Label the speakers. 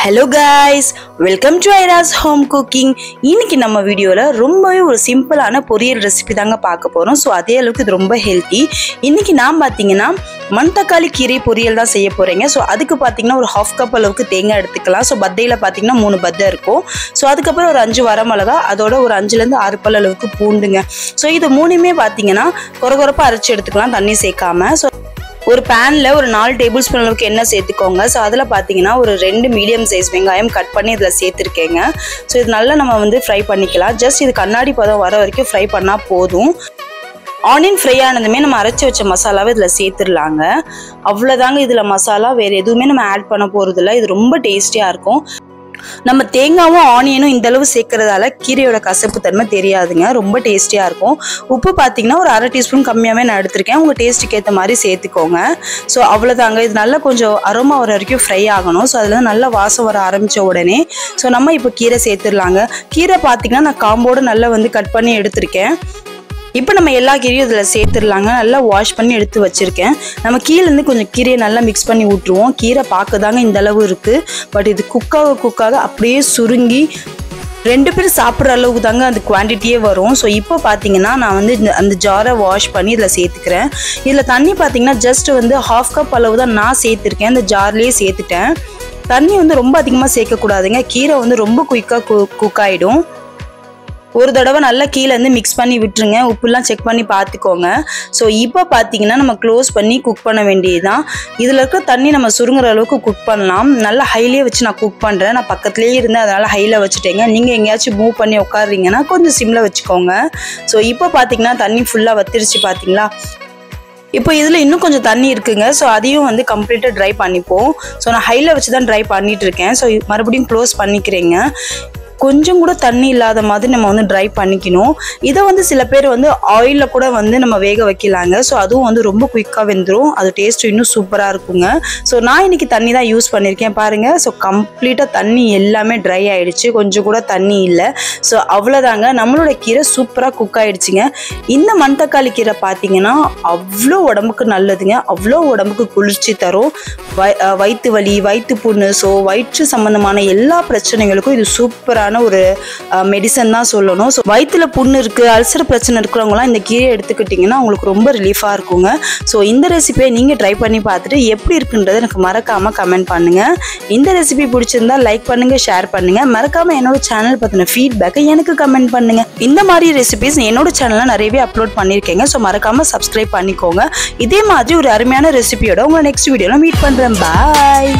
Speaker 1: Hello guys, welcome to Ira's home cooking. இன்னைக்கு நம்ம வீடியோல ரொம்பவே ஒரு சிம்பிளான பொரியல் ரெசிபி தாங்க பார்க்க போறோம். சோ அதே அளவுக்கு இது ரொம்ப ஹெல்தி. இன்னைக்கு நான் பாத்தீங்கன்னா மணத்தக்காளி கீரை பொரியல் தான் செய்ய போறேங்க. சோ அதுக்கு பாத்தீங்கன்னா ஒரு 1/2 கப் அளவுக்கு தேங்காய் எடுத்துக்கலாம். சோ பத்தையில பாத்தீங்கன்னா 3 பத்தை இருக்கும். சோ அதுக்கு அப்புறம் ஒரு 5 வரமிளகாய், அதோட ஒரு 5ல இருந்து 6 பல் அளவுக்கு பூண்டுங்க. சோ இது மூணுமே பாத்தீங்கன்னா கொரகொரப்பா அரைச்சு எடுத்துக்கலாம் தண்ணி சேர்க்காம. சோ ஒரு பேன்ல ஒரு 4 டேபிள் ஸ்பூன் அளவுக்கு எண்ணெய் சேர்த்துக்கோங்க. ஸோ அதில் பார்த்தீங்கன்னா ஒரு 2 மீடியம் சைஸ் வெங்காயம் கட் பண்ணி இதில் சேர்த்துருக்கேங்க. ஸோ இது நல்லா நம்ம ஃப்ரை பண்ணிக்கலாம். ஜஸ்ட் இது கண்ணாடி பதம் வர வரைக்கும் ஃப்ரை பண்ணால் போதும். ஆனியன் ஃப்ரை ஆனதுமே நம்ம அரைச்சி வச்ச மசாலாவை இதில் சேர்த்துடலாங்க. அவ்வளோதாங்க இதில் மசாலா, வேறு எதுவுமே நம்ம ஆட் பண்ண போகிறதில்ல. இது ரொம்ப டேஸ்டியாக இருக்கும். நம்ம தேங்காவும் ஆனியனும் இந்த அளவு சேர்க்கறதால கீரையோட கசப்பு தன்மை தெரியாதுங்க, ரொம்ப டேஸ்டியா இருக்கும். உப்பு பார்த்தீங்கன்னா ஒரு 1/2 டீஸ்பூன் கம்மியாகவே நான் எடுத்திருக்கேன். உங்கள் டேஸ்ட்டுக்கு ஏற்ற மாதிரி சேர்த்துக்கோங்க. ஸோ அவ்வளோதாங்க. இது நல்லா கொஞ்சம் அரோமா வர வரைக்கும் ஃப்ரை ஆகணும். ஸோ அதில் நல்லா வாசம் வர ஆரம்பித்த உடனே நம்ம இப்போ கீரை சேர்த்துடலாங்க. கீரை பார்த்தீங்கன்னா நான் காம்போடு நல்லா கட் பண்ணி எடுத்திருக்கேன். இப்போ நம்ம எல்லா கீரையும் இதில் சேர்த்துடலாங்க. நல்லா வாஷ் பண்ணி எடுத்து வச்சுருக்கேன். நம்ம கீழேருந்து கொஞ்சம் கீரையை நல்லா மிக்ஸ் பண்ணி விட்டுருவோம். கீரை பார்க்க தாங்க இந்த அளவு இருக்குது. பட் இது குக்காக அப்படியே சுருங்கி 2 பேர் சாப்பிட்ற அளவுக்கு தாங்க அந்த குவான்டிட்டியே வரும். ஸோ இப்போ பார்த்தீங்கன்னா நான் அந்த ஜாரை வாஷ் பண்ணி இதில் சேர்த்துக்கிறேன். இதில் தண்ணி பார்த்தீங்கன்னா ஜஸ்ட் 1/2 கப் அளவு தான் நான் சேர்த்துருக்கேன். அந்த ஜார்லேயே சேர்த்துட்டேன். தண்ணி ரொம்ப அதிகமாக சேர்க்கக்கூடாதுங்க. கீரை ரொம்ப குயிக்காக குக் ஆகிடும். ஒரு தடவை நல்லா கீழேருந்து மிக்ஸ் பண்ணி விட்டுருங்க. உப்புலாம் செக் பண்ணி பார்த்துக்கோங்க. ஸோ இப்போ பார்த்தீங்கன்னா நம்ம க்ளோஸ் பண்ணி குக் பண்ண வேண்டியதுதான். இதில் இருக்க தண்ணி நம்ம சுருங்குற அளவுக்கு குக் பண்ணலாம். நல்லா ஹைலியே வச்சு நான் குக் பண்ணுறேன். நான் பக்கத்துலேயே இருந்தேன், அதனால் ஹையில் வச்சுட்டேங்க. நீங்கள் எங்கேயாச்சும் மூவ் பண்ணி உட்காடுறீங்கன்னா கொஞ்சம் சிம்மில் வச்சுக்கோங்க. ஸோ இப்போ பார்த்தீங்கன்னா தண்ணி ஃபுல்லாக வத்திருச்சு பார்த்தீங்களா. இப்போ இதில் இன்னும் கொஞ்சம் தண்ணி இருக்குங்க. ஸோ அதையும் கம்ப்ளீட்டாக ட்ரை பண்ணிப்போம். ஸோ நான் ஹையில் வச்சு தான் ட்ரை பண்ணிட்டு இருக்கேன். ஸோ மறுபடியும் க்ளோஸ் பண்ணிக்கிறேங்க. கொஞ்சம் கூட தண்ணி இல்லாத மாதிரி நம்ம ட்ரை பண்ணிக்கணும். இதை சில பேர் ஆயிலில் கூட நம்ம வேக வைக்கலாங்க. ஸோ அதுவும் ரொம்ப குயிக்காக வெந்துடும். அது டேஸ்ட் இன்னும் சூப்பராக இருக்குங்க. ஸோ நான் இன்னைக்கு தண்ணி தான் யூஸ் பண்ணியிருக்கேன் பாருங்கள். ஸோ கம்ப்ளீட்டாக தண்ணி எல்லாமே ட்ரை ஆகிடுச்சு. கொஞ்சம் கூட தண்ணி இல்லை. ஸோ அவ்வளோதாங்க, நம்மளோட கீரை சூப்பராக குக் ஆகிடுச்சிங்க. இந்த மணத்தக்காளி கீரை பார்த்தீங்கன்னா அவ்வளோ உடம்புக்கு நல்லதுங்க. அவ்வளோ உடம்புக்கு குளிர்ச்சி தரும். வயிற்று வலி, வயிற்று புண்ணு, ஸோ வயிற்று சம்மந்தமான எல்லா பிரச்சனைகளுக்கும் இது சூப்பராக ஒரு மெடிசன் தான் சொல்லணும். ஸோ வயிற்றுல புண்ணு இருக்கு, அல்சர் பிரச்சனை இருக்கிறவங்களாம் இந்த கீரையை எடுத்துக்கிட்டிங்கன்னா உங்களுக்கு ரொம்ப ரிலீஃபாக இருக்குங்க. ஸோ இந்த ரெசிபியை நீங்கள் ட்ரை பண்ணி பார்த்துட்டு எப்படி இருக்குன்றதை எனக்கு மறக்காமல் கமெண்ட் பண்ணுங்கள். இந்த ரெசிபி பிடிச்சிருந்தா லைக் பண்ணுங்கள், ஷேர் பண்ணுங்கள். மறக்காமல் என்னோட சேனல் பற்றின ஃபீட்பேக்கை எனக்கு கமெண்ட் பண்ணுங்கள். இந்த மாதிரி ரெசிபிஸ் என்னோட சேனலில் நிறையவே அப்லோட் பண்ணியிருக்கேங்க. ஸோ மறக்காமல் சப்ஸ்கிரைப் பண்ணிக்கோங்க. இதே மாதிரி ஒரு அருமையான ரெசிபியோட உங்களை நெக்ஸ்ட் வீடியோவில் மீட் பண்ணுறேன். பாய்.